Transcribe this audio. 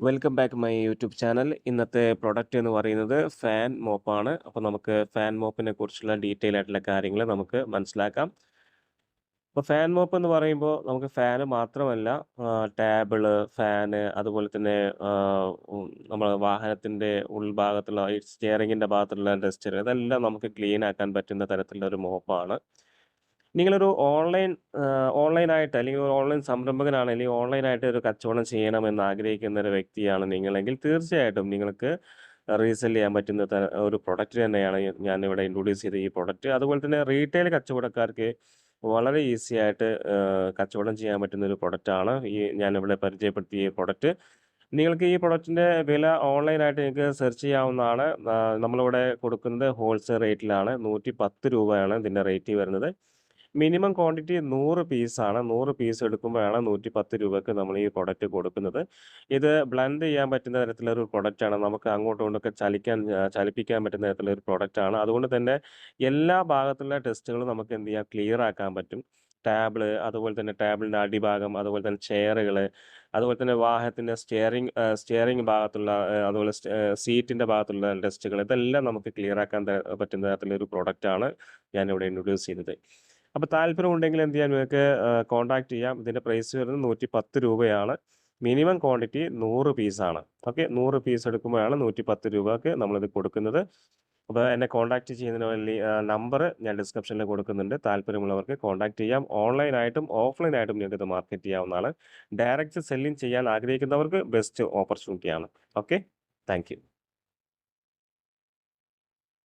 Welcome back my YouTube channel. ഇന്നത്തെ product എന്ന് പറയുന്നത് ഫാൻ മോപ്പാണ്. അപ്പോൾ നമുക്ക് ഫാൻ മോപ്പിനെ കുറിച്ചുള്ള ഡീറ്റെയിൽ ആയിട്ടുള്ള കാര്യങ്ങൾ നമുക്ക് മനസ്സിലാക്കാം. അപ്പോൾ ഫാൻ മോപ്പ് എന്ന് പറയുമ്പോൾ നമുക്ക് ഫാന് മാത്രമല്ല ടേബിള്, ഫാന് അതുപോലെ തന്നെ നമ്മുടെ വാഹനത്തിൻ്റെ ഉൾഭാഗത്തുള്ള ഈ സ്റ്റിയറിങ്ങിൻ്റെ ഭാഗത്തുള്ള ഡസ്റ്റർ ഇതെല്ലാം നമുക്ക് ക്ലീൻ ആക്കാൻ പറ്റുന്ന തരത്തിലുള്ള ഒരു മോപ്പാണ്. നിങ്ങളൊരു ഓൺലൈനായിട്ട് അല്ലെങ്കിൽ ഒരു ഓൺലൈൻ സംരംഭകനാണ്, അല്ലെങ്കിൽ ഓൺലൈനായിട്ട് ഒരു കച്ചവടം ചെയ്യണമെന്ന് ആഗ്രഹിക്കുന്ന ഒരു വ്യക്തിയാണ് നിങ്ങളെങ്കിൽ തീർച്ചയായിട്ടും നിങ്ങൾക്ക് റീസെൽ ചെയ്യാൻ പറ്റുന്ന ഒരു പ്രൊഡക്റ്റ് തന്നെയാണ് ഞാനിവിടെ ഇൻട്രൊഡ്യൂസ് ചെയ്ത ഈ പ്രൊഡക്റ്റ്. അതുപോലെ തന്നെ റീറ്റെയിൽ കച്ചവടക്കാർക്ക് വളരെ ഈസി ആയിട്ട് കച്ചവടം ചെയ്യാൻ പറ്റുന്ന ഒരു പ്രൊഡക്റ്റാണ് ഞാനിവിടെ പരിചയപ്പെടുത്തിയ ഈ പ്രൊഡക്റ്റ്. നിങ്ങൾക്ക് ഈ പ്രൊഡക്റ്റിൻ്റെ വില ഓൺലൈനായിട്ട് നിങ്ങൾക്ക് സെർച്ച് ചെയ്യാവുന്നതാണ്. നമ്മളിവിടെ കൊടുക്കുന്നത് ഹോൾസെയിൽ റേറ്റിലാണ്. 110 രൂപയാണ് ഇതിൻ്റെ റേറ്റ് വരുന്നത്. മിനിമം ക്വാണ്ടിറ്റി 100 പീസാണ്. 100 പീസ് എടുക്കുമ്പോഴാണ് 110 രൂപയ്ക്ക് നമ്മൾ ഈ പ്രൊഡക്റ്റ് കൊടുക്കുന്നത്. ഇത് ബ്ലെൻഡ് ചെയ്യാൻ പറ്റുന്ന തരത്തിലുള്ള ഒരു പ്രൊഡക്റ്റാണ്. നമുക്ക് അങ്ങോട്ടും ഇങ്ങോട്ടൊക്കെ ചലിപ്പിക്കാൻ പറ്റുന്ന തരത്തിലുള്ള ഒരു പ്രൊഡക്റ്റാണ്. അതുകൊണ്ട് തന്നെ എല്ലാ ഭാഗത്തുള്ള ടെസ്റ്റുകളും നമുക്ക് എന്ത് ചെയ്യാം, ക്ലിയർ ആക്കാൻ പറ്റും. അതുപോലെ തന്നെ ടേബിളിൻ്റെ അടിഭാഗം, അതുപോലെ തന്നെ ചെയറുകള്, അതുപോലെ തന്നെ വാഹനത്തിൻ്റെ സ്റ്റിയറിംഗ് ഭാഗത്തുള്ള അതുപോലെ സീറ്റിൻ്റെ ഭാഗത്തുള്ള ടെസ്റ്റുകൾ ഇതെല്ലാം നമുക്ക് ക്ലിയർ ആക്കാൻ പറ്റുന്ന തരത്തിലുള്ള ഒരു പ്രൊഡക്റ്റാണ് ഞാനിവിടെ ഇൻട്രൊഡ്യൂസ് ചെയ്തത്. അപ്പോൾ താല്പര്യമുണ്ടെങ്കിൽ എന്ത് ചെയ്യാം, നിങ്ങൾക്ക് കോൺടാക്ട് ചെയ്യാം. ഇതിൻ്റെ പ്രൈസ് വരുന്നത് 110 രൂപയാണ്. മിനിമം ക്വാണ്ടിറ്റി 100 പീസാണ്. ഓക്കെ, 100 പീസ് എടുക്കുമ്പോഴാണ് 110 രൂപയ്ക്ക് നമ്മളിത് കൊടുക്കുന്നത്. അപ്പോൾ എന്നെ കോൺടാക്ട് ചെയ്യുന്നതിന് വേണ്ടി നമ്പർ ഞാൻ ഡിസ്ക്രിപ്ഷനിൽ കൊടുക്കുന്നുണ്ട്. താല്പര്യമുള്ളവർക്ക് കോൺടാക്ട് ചെയ്യാം. ഓൺലൈനായിട്ടും ഓഫ്‌ലൈനായിട്ടും നിങ്ങൾക്കിത് മാർക്കറ്റ് ചെയ്യാവുന്നതാണ്. ഡയറക്റ്റ് സെല്ലിംഗ് ചെയ്യാൻ ആഗ്രഹിക്കുന്നവർക്ക് ബെസ്റ്റ് ഓപ്പർച്യൂണിറ്റിയാണ്. Okay, thank U.